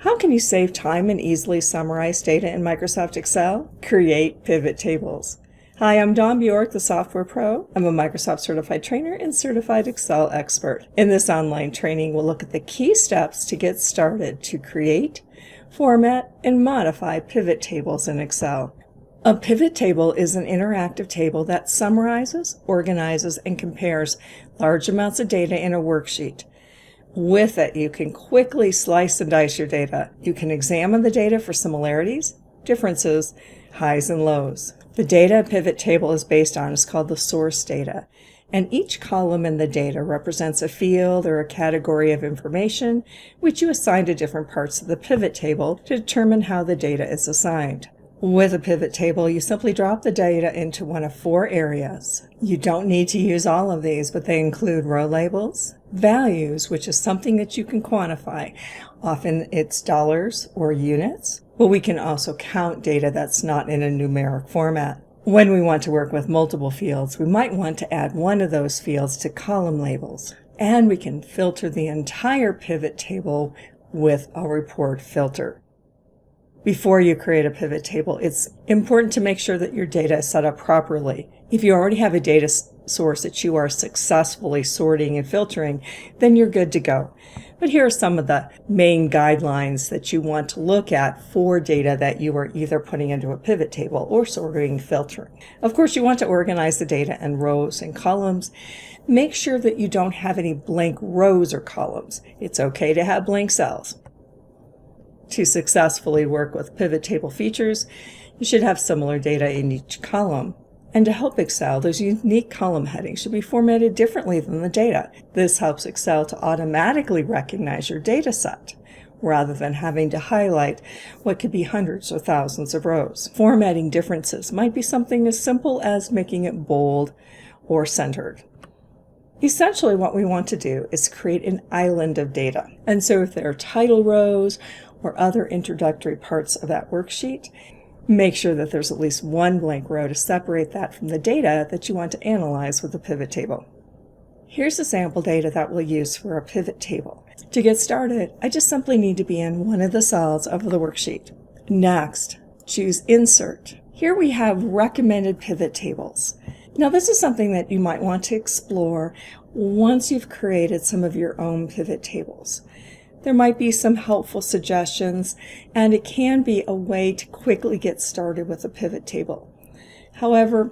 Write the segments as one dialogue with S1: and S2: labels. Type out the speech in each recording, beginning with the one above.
S1: How can you save time and easily summarize data in Microsoft Excel? Create pivot tables. Hi, I'm Bjork, the Software Pro. I'm a Microsoft Certified Trainer and Certified Excel Expert. In this online training, we'll look at the key steps to get started to create, format, and modify pivot tables in Excel. A pivot table is an interactive table that summarizes, organizes, and compares large amounts of data in a worksheet. With it, you can quickly slice and dice your data. You can examine the data for similarities, differences, highs and lows. The data a pivot table is based on is called the source data, and each column in the data represents a field or a category of information which you assign to different parts of the pivot table to determine how the data is assigned. With a pivot table, you simply drop the data into one of four areas. You don't need to use all of these, but they include row labels, values, which is something that you can quantify. Often it's dollars or units, but we can also count data that's not in a numeric format. When we want to work with multiple fields, we might want to add one of those fields to column labels. And we can filter the entire pivot table with a report filter. Before you create a pivot table, it's important to make sure that your data is set up properly. If you already have a data source that you are successfully sorting and filtering, then you're good to go. But here are some of the main guidelines that you want to look at for data that you are either putting into a pivot table or sorting and filtering. Of course, you want to organize the data in rows and columns. Make sure that you don't have any blank rows or columns. It's okay to have blank cells. To successfully work with pivot table features, you should have similar data in each column. And to help Excel, those unique column headings should be formatted differently than the data. This helps Excel to automatically recognize your data set, rather than having to highlight what could be hundreds or thousands of rows. Formatting differences might be something as simple as making it bold or centered. Essentially, what we want to do is create an island of data. And so if there are title rows or other introductory parts of that worksheet, make sure that there's at least one blank row to separate that from the data that you want to analyze with the pivot table. Here's the sample data that we'll use for a pivot table. To get started, I just simply need to be in one of the cells of the worksheet. Next, choose Insert. Here we have recommended pivot tables. Now this is something that you might want to explore once you've created some of your own pivot tables. There might be some helpful suggestions, and it can be a way to quickly get started with a pivot table. However,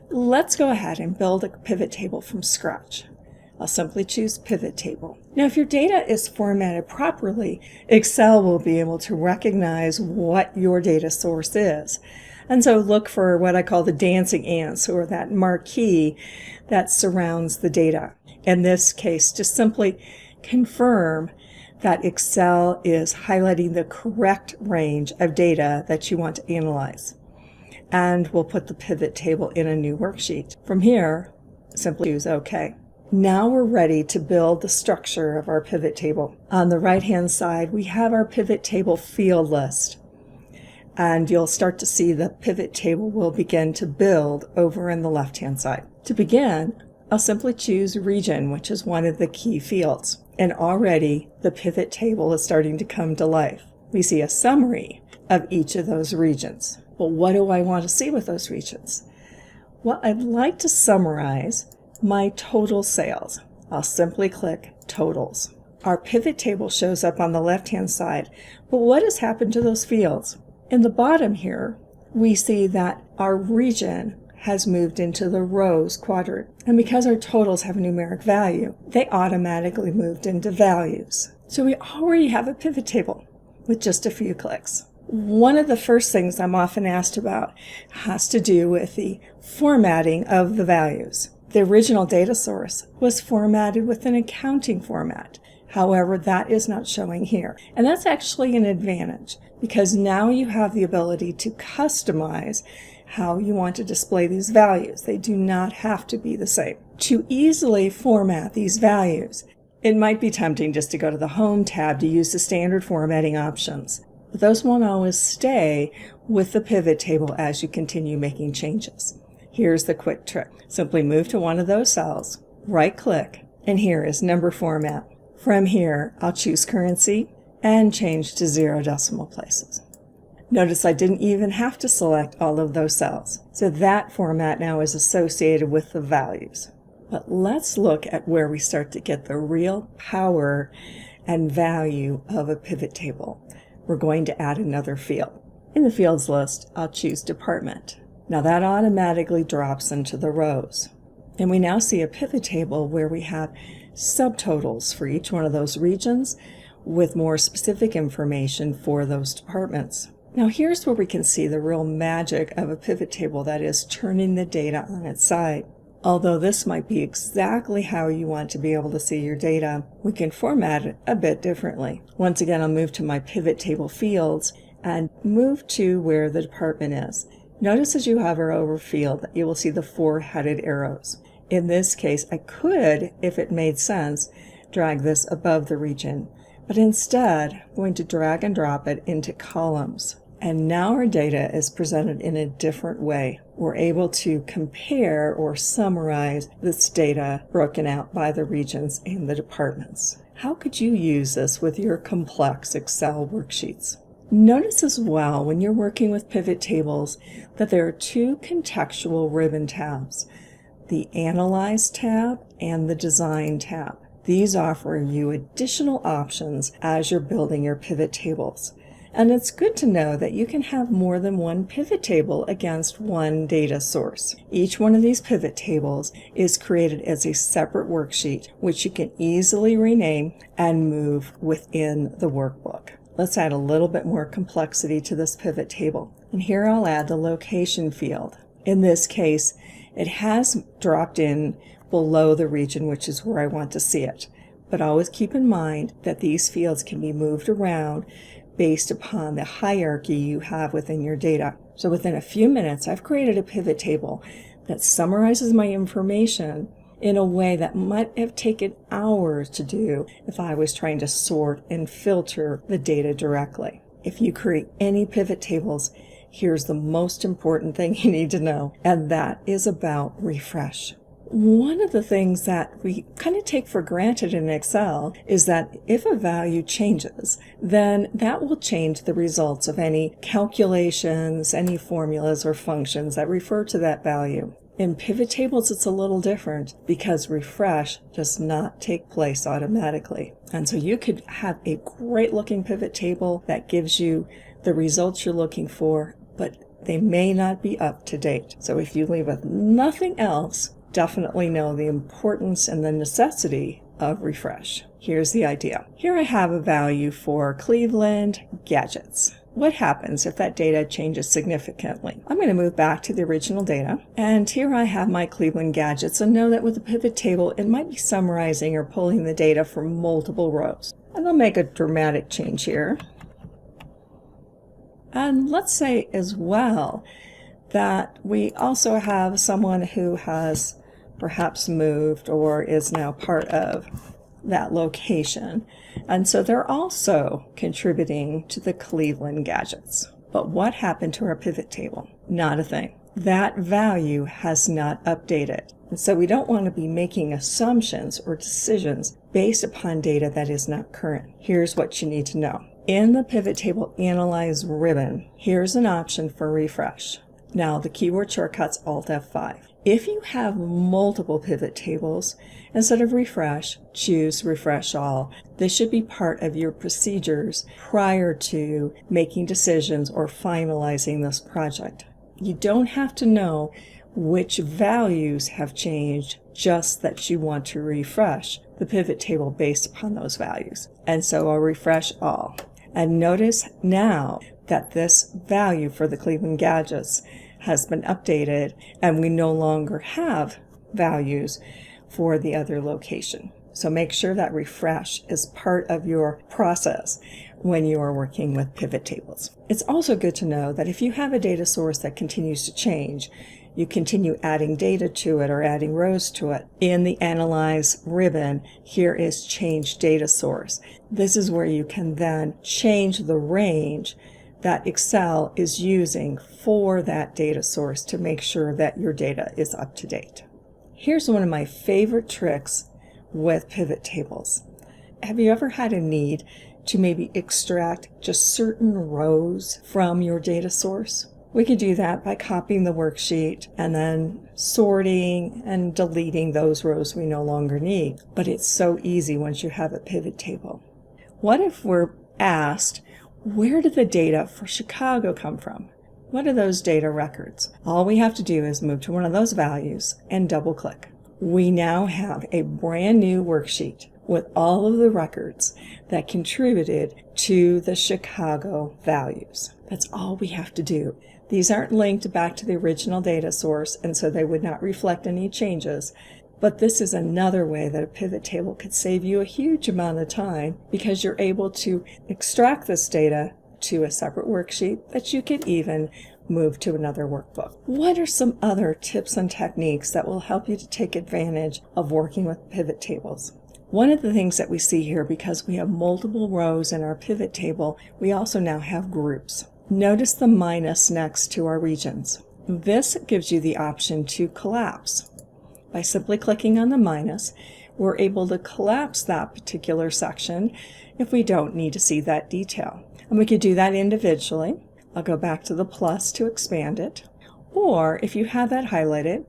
S1: let's go ahead and build a pivot table from scratch. I'll simply choose Pivot Table. Now, if your data is formatted properly, Excel will be able to recognize what your data source is. And so look for what I call the dancing ants, or that marquee that surrounds the data. In this case, just simply confirm that Excel is highlighting the correct range of data that you want to analyze. And we'll put the pivot table in a new worksheet. From here, simply choose OK. Now we're ready to build the structure of our pivot table. On the right-hand side, we have our pivot table field list. And you'll start to see the pivot table will begin to build over in the left-hand side. To begin, I'll simply choose Region, which is one of the key fields. And already the pivot table is starting to come to life. We see a summary of each of those regions. Well, what do I want to see with those regions? Well, I'd like to summarize my total sales. I'll simply click Totals. Our pivot table shows up on the left-hand side, but what has happened to those fields? In the bottom here, we see that our region has moved into the rows quadrant. And because our totals have a numeric value, they automatically moved into values. So we already have a pivot table with just a few clicks. One of the first things I'm often asked about has to do with the formatting of the values. The original data source was formatted with an accounting format. However, that is not showing here. And that's actually an advantage, because now you have the ability to customize how you want to display these values. They do not have to be the same. To easily format these values, it might be tempting just to go to the Home tab to use the standard formatting options. But those won't always stay with the pivot table as you continue making changes. Here's the quick trick. Simply move to one of those cells, right-click, and here is Number Format. From here, I'll choose Currency and change to 0 decimal places. Notice I didn't even have to select all of those cells. So that format now is associated with the values. But let's look at where we start to get the real power and value of a pivot table. We're going to add another field. In the fields list, I'll choose department. Now that automatically drops into the rows. And we now see a pivot table where we have subtotals for each one of those regions with more specific information for those departments. Now here's where we can see the real magic of a pivot table, that is turning the data on its side. Although this might be exactly how you want to be able to see your data, we can format it a bit differently. Once again, I'll move to my pivot table fields and move to where the department is. Notice as you hover over field that you will see the 4 headed arrows. In this case, I could, if it made sense, drag this above the region, but instead I'm going to drag and drop it into columns. And now our data is presented in a different way. We're able to compare or summarize this data broken out by the regions and the departments. How could you use this with your complex Excel worksheets? Notice as well when you're working with pivot tables that there are 2 contextual ribbon tabs, the Analyze tab and the Design tab. These offer you additional options as you're building your pivot tables. And it's good to know that you can have more than one pivot table against one data source. Each one of these pivot tables is created as a separate worksheet, which you can easily rename and move within the workbook. Let's add a little bit more complexity to this pivot table. And here I'll add the location field. In this case, it has dropped in below the region, which is where I want to see it. But always keep in mind that these fields can be moved around based upon the hierarchy you have within your data. So within a few minutes, I've created a pivot table that summarizes my information in a way that might have taken hours to do if I was trying to sort and filter the data directly. If you create any pivot tables, here's the most important thing you need to know, and that is about refresh. One of the things that we kind of take for granted in Excel is that if a value changes, then that will change the results of any calculations, any formulas or functions that refer to that value. In pivot tables, it's a little different because refresh does not take place automatically. And so you could have a great looking pivot table that gives you the results you're looking for, but they may not be up to date. So if you leave with nothing else, definitely know the importance and the necessity of refresh. Here's the idea. Here I have a value for Cleveland gadgets. What happens if that data changes significantly? I'm going to move back to the original data, and here I have my Cleveland gadgets, and know that with a pivot table it might be summarizing or pulling the data from multiple rows. And I'll make a dramatic change here. And let's say as well that we also have someone who has perhaps moved or is now part of that location. And so they're also contributing to the Cleveland gadgets. But what happened to our pivot table? Not a thing. That value has not updated. And so we don't want to be making assumptions or decisions based upon data that is not current. Here's what you need to know. In the Pivot Table Analyze ribbon, here's an option for refresh. Now the keyboard shortcut's Alt F5. If you have multiple pivot tables, instead of refresh, choose refresh all. This should be part of your procedures prior to making decisions or finalizing this project. You don't have to know which values have changed, just that you want to refresh the pivot table based upon those values. And so I'll refresh all. And notice now that this value for the Cleveland gadgets has been updated, and we no longer have values for the other location. So make sure that refresh is part of your process when you are working with pivot tables. It's also good to know that if you have a data source that continues to change, you continue adding data to it or adding rows to it. In the Analyze ribbon, here is Change Data Source. This is where you can then change the range that Excel is using for that data source to make sure that your data is up to date. Here's one of my favorite tricks with pivot tables. Have you ever had a need to maybe extract just certain rows from your data source? We could do that by copying the worksheet and then sorting and deleting those rows we no longer need. But it's so easy once you have a pivot table. What if we're asked, where did the data for Chicago come from? What are those data records? All we have to do is move to one of those values and double click. We now have a brand new worksheet with all of the records that contributed to the Chicago values. That's all we have to do. These aren't linked back to the original data source, and so they would not reflect any changes. But this is another way that a pivot table could save you a huge amount of time, because you're able to extract this data to a separate worksheet that you could even move to another workbook. What are some other tips and techniques that will help you to take advantage of working with pivot tables? One of the things that we see here, because we have multiple rows in our pivot table, we also now have groups. Notice the minus next to our regions. This gives you the option to collapse. By simply clicking on the minus, we're able to collapse that particular section if we don't need to see that detail. And we could do that individually. I'll go back to the plus to expand it. Or if you have that highlighted,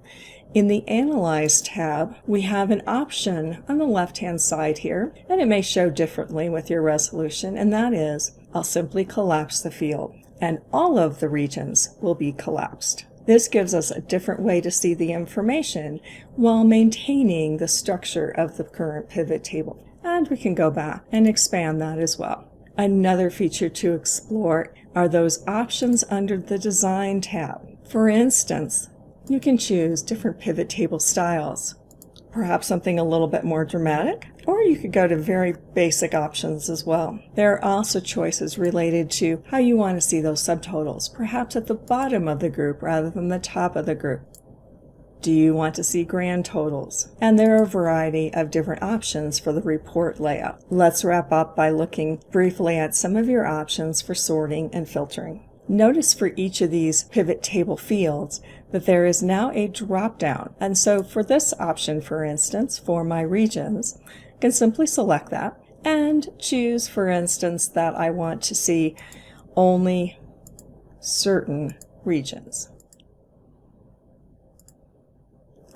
S1: in the Analyze tab, we have an option on the left-hand side here, and it may show differently with your resolution, and that is, I'll simply collapse the field, and all of the regions will be collapsed. This gives us a different way to see the information while maintaining the structure of the current pivot table. And we can go back and expand that as well. Another feature to explore are those options under the Design tab. For instance, you can choose different pivot table styles, perhaps something a little bit more dramatic, or you could go to very basic options as well. There are also choices related to how you want to see those subtotals, perhaps at the bottom of the group rather than the top of the group. Do you want to see grand totals? And there are a variety of different options for the report layout. Let's wrap up by looking briefly at some of your options for sorting and filtering. Notice for each of these pivot table fields that there is now a drop down. And so for this option, for instance, for my regions, I can simply select that and choose, for instance, that I want to see only certain regions.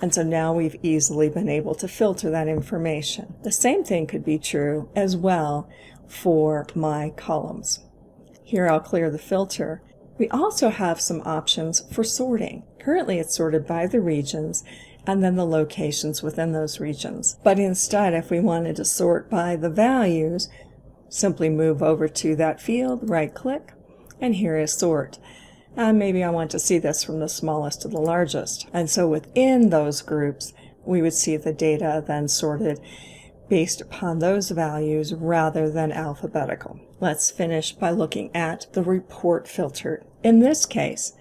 S1: And so now we've easily been able to filter that information. The same thing could be true as well for my columns. Here I'll clear the filter. We also have some options for sorting. Currently it's sorted by the regions and then the locations within those regions. But instead, if we wanted to sort by the values, simply move over to that field, right click, and here is sort. And maybe I want to see this from the smallest to the largest. And so within those groups, we would see the data then sorted based upon those values rather than alphabetical. Let's finish by looking at the report filter. In this case,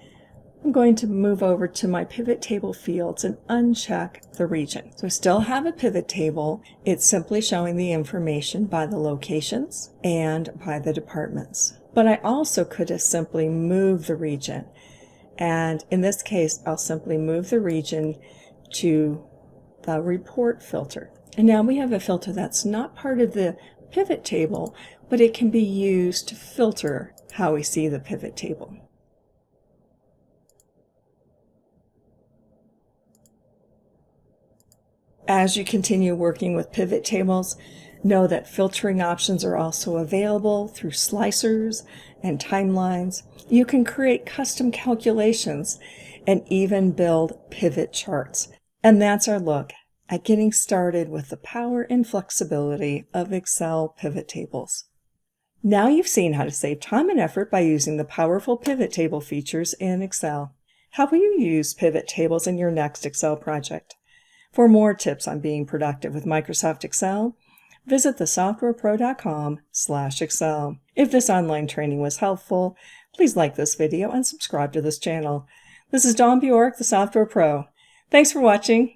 S1: I'm going to move over to my pivot table fields and uncheck the region. So I still have a pivot table. It's simply showing the information by the locations and by the departments. But I also could have simply moved the region. And in this case, I'll simply move the region to the report filter. And now we have a filter that's not part of the pivot table, but it can be used to filter how we see the pivot table. As you continue working with pivot tables, know that filtering options are also available through slicers and timelines. You can create custom calculations and even build pivot charts. And that's our look at getting started with the power and flexibility of Excel pivot tables. Now you've seen how to save time and effort by using the powerful pivot table features in Excel. How will you use pivot tables in your next Excel project? For more tips on being productive with Microsoft Excel, visit thesoftwarepro.com/Excel. If this online training was helpful, please like this video and subscribe to this channel. This is Dawn Bjork, the Software Pro. Thanks for watching.